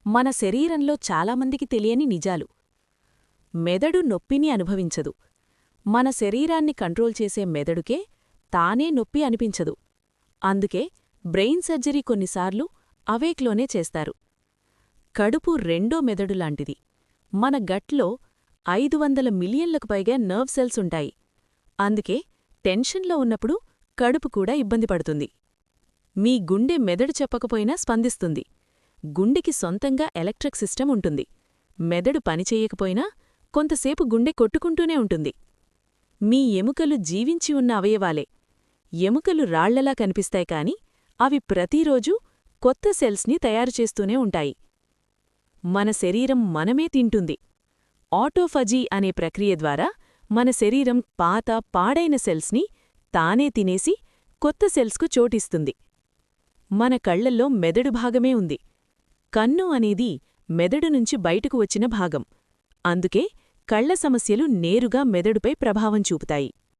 మన శరీరంలో చాలామందికి తెలియని నిజాలు. మెదడు నొప్పిని అనుభవించదు. మన శరీరాన్ని కంట్రోల్ చేసే మెదడుకే తానే నొప్పి అనిపించదు. అందుకే బ్రెయిన్ సర్జరీ కొన్నిసార్లు అవేక్లోనే చేస్తారు. కడుపు రెండో మెదడులాంటిది. మన గట్లో 500 మిలియన్లకు పైగా నర్వ్ సెల్స్ ఉంటాయి. అందుకే టెన్షన్లో ఉన్నప్పుడు కడుపు కూడా ఇబ్బంది పడుతుంది. మీ గుండె మెదడు చెప్పకపోయినా స్పందిస్తుంది. గుండెకి సొంతంగా ఎలక్ట్రిక్ సిస్టమ్ ఉంటుంది. మెదడు పనిచెయ్యకపోయినా కొంతసేపు గుండె కొట్టుకుంటూనే ఉంటుంది. మీ ఎముకలు జీవించి ఉన్న అవయవాలే. ఎముకలు రాళ్లలా కనిపిస్తాయి కాని అవి ప్రతిరోజూ కొత్త సెల్స్ని తయారుచేస్తూనే ఉంటాయి. మన శరీరం మనమే తింటుంది. ఆటోఫజీ అనే ప్రక్రియ ద్వారా మన శరీరం పాత పాడైన సెల్స్ని తానే తినేసి కొత్త సెల్స్కు చోటిస్తుంది. మన కళ్లల్లో మెదడు భాగమే ఉంది. కన్ను అనేది మెదడు నుంచి బయటకు వచ్చిన భాగం. అందుకే కళ్ల సమస్యలు నేరుగా మెదడుపై ప్రభావం చూపుతాయి.